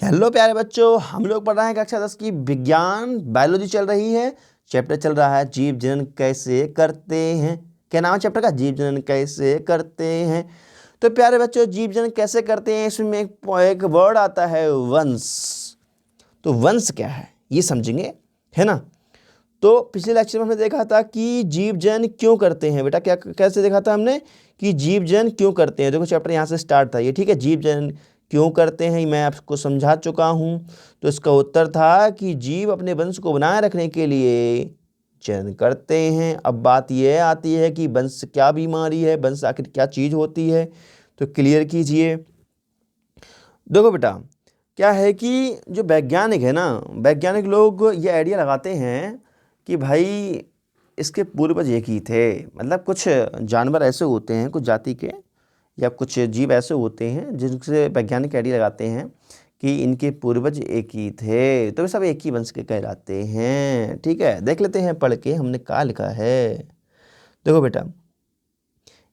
Hello प्यारे बच्चों, हम लोग पढ़ रहे हैं कक्षा 10 की विज्ञान बायोलॉजी चल रही है। चैप्टर चल रहा है जीव जनन कैसे करते हैं। क्या नाम है चैप्टर का? जीव जनन कैसे करते हैं। तो प्यारे बच्चों, जीव जनन कैसे करते हैं, इसमें एक वर्ड आता है वंश। तो वंश क्या है ये समझेंगे, है ना। तो पिछले लेक्चर में हमने देखा था कि जीव जनन क्यों करते हैं। बेटा क्या कैसे देखा था हमने कि जीव जनन क्यों करते हैं। देखो चैप्टर यहाँ से स्टार्ट था ये, ठीक है। जीव जनन क्यों करते हैं मैं आपको समझा चुका हूँ। तो इसका उत्तर था कि जीव अपने वंश को बनाए रखने के लिए जनन करते हैं। अब बात यह आती है कि वंश क्या बीमारी है, वंश आखिर क्या चीज़ होती है, तो क्लियर कीजिए। देखो बेटा क्या है कि जो वैज्ञानिक है ना, वैज्ञानिक लोग ये आइडिया लगाते हैं कि भाई इसके पूर्वज एक ही थे। मतलब कुछ जानवर ऐसे होते हैं, कुछ जाति के या कुछ जीव ऐसे होते हैं जिनसे वैज्ञानिक आइडिया लगाते हैं कि इनके पूर्वज एक ही थे, तो वे सब एक ही वंश के कहलाते हैं। ठीक है, देख लेते हैं पढ़ के हमने क्या लिखा है। देखो बेटा,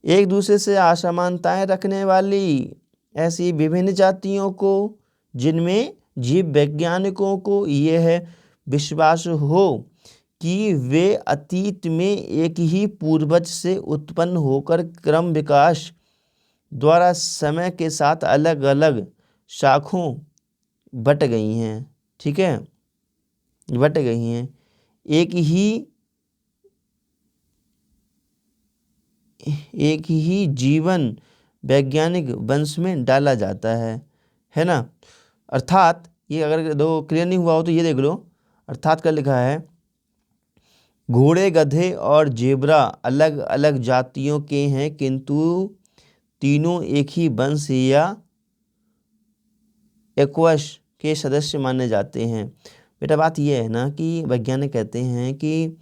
एक दूसरे से असमानताएं रखने वाली ऐसी विभिन्न जातियों को, जिनमें जीव वैज्ञानिकों को यह विश्वास हो कि वे अतीत में एक ही पूर्वज से उत्पन्न होकर क्रम विकास द्वारा समय के साथ अलग अलग शाखों बट गई हैं। ठीक है, बट गई हैं, एक ही जीवन वैज्ञानिक वंश में डाला जाता है ना। अर्थात ये अगर दो क्लियर नहीं हुआ हो तो ये देख लो। अर्थात क्या लिखा है, घोड़े, गधे और जेब्रा अलग अलग जातियों के हैं, किंतु तीनों एक ही वंश या एक्वश के सदस्य माने जाते हैं। बेटा बात यह है ना कि वैज्ञानिक कहते हैं कि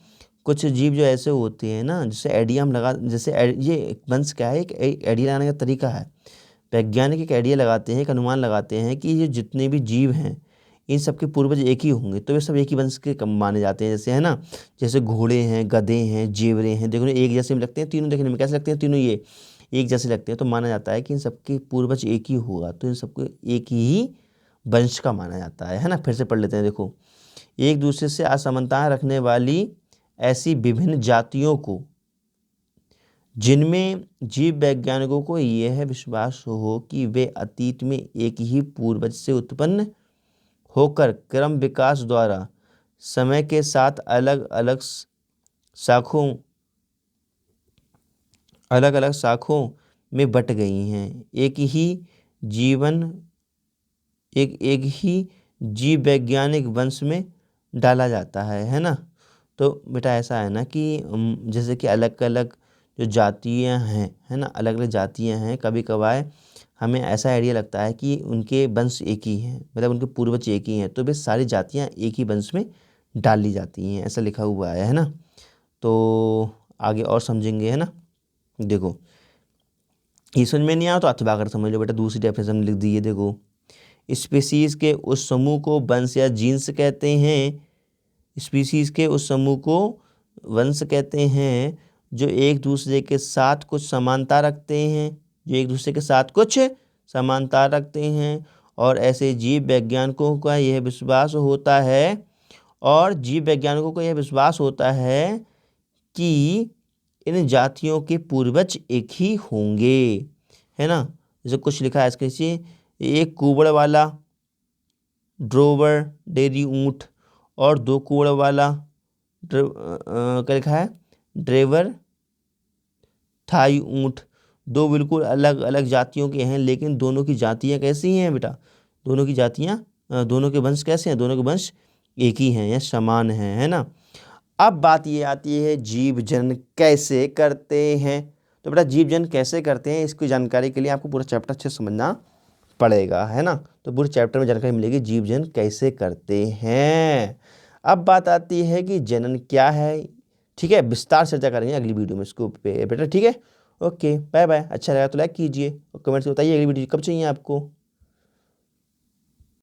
कुछ जीव जो ऐसे होते हैं ना, जैसे आइडिया हम लगा, जैसे ये वंश क्या है, एक आइडिया लगाने का तरीका है। वैज्ञानिक एक आइडिया लगाते हैं, एक अनुमान लगाते हैं कि ये जितने भी जीव हैं इन सबके पूर्वज एक ही होंगे, तो वे सब एक ही वंश के माने जाते हैं। जैसे है ना, जैसे घोड़े हैं, गधे हैं, जेवरे हैं, देखो एक जैसे में लगते हैं तीनों, देखने में कैसे लगते हैं, तीनों ये एक जैसे लगते हैं, तो माना जाता है कि इन सबके पूर्वज एक ही होगा, तो इन सबको एक ही वंश का माना जाता है ना। फिर से पढ़ लेते हैं। देखो, एक दूसरे से असमानताएं रखने वाली ऐसी विभिन्न जातियों को, जिनमें जीव वैज्ञानिकों को यह विश्वास हो कि वे अतीत में एक ही पूर्वज से उत्पन्न होकर क्रम विकास द्वारा समय के साथ अलग अलग शाखों में बट गई हैं, एक ही जीव वैज्ञानिक वंश में डाला जाता है ना। तो बेटा ऐसा है ना कि जैसे कि अलग अलग जो जातियां हैं, है ना, अलग अलग जातियां हैं, कभी कभार हमें ऐसा आइडिया लगता है कि उनके वंश एक ही हैं, मतलब उनके पूर्वज एक ही हैं, तो वे सारी जातियां एक ही वंश में डाल ली जाती हैं, ऐसा लिखा हुआ है ना। तो आगे और समझेंगे, है ना। देखो ये समझ में नहीं आया तो अथवा कर समझ लो बेटा, दूसरी डेफिनेशन लिख दी है। देखो, स्पीसीज के उस समूह को वंश या जीन्स कहते हैं। स्पीसीज के उस समूह को वंश कहते हैं जो एक दूसरे के साथ कुछ समानता रखते हैं, और ऐसे जीव वैज्ञानिकों का यह विश्वास होता है कि इन जातियों के पूर्वज एक ही होंगे, है ना। जैसे कुछ लिखा है इसके नीचे, एक कुबड़ वाला ड्रोवर डेयरी ऊँट और दो कुबड़ वाला क्या लिखा है, ड्रेवर थाई ऊँट, दो बिल्कुल अलग अलग जातियों के हैं, लेकिन दोनों की जातियाँ कैसी हैं बेटा, दोनों के वंश कैसे हैं, दोनों के वंश एक ही हैं या समान हैं, है ना। अब बात ये आती है जीव जनन कैसे करते हैं। तो बेटा जीव जनन कैसे करते हैं, इसकी जानकारी के लिए आपको पूरा चैप्टर अच्छे से समझना पड़ेगा, है ना। तो पूरे चैप्टर में जानकारी मिलेगी जीव जनन कैसे करते हैं। अब बात आती है कि जनन क्या है। ठीक है, विस्तार से चर्चा करेंगे अगली वीडियो में इसको पे बेटा। ठीक है, ओके, बाय बाय। अच्छा लगा तो लाइक कीजिए और कमेंट से बताइए अगली वीडियो कब चाहिए आपको।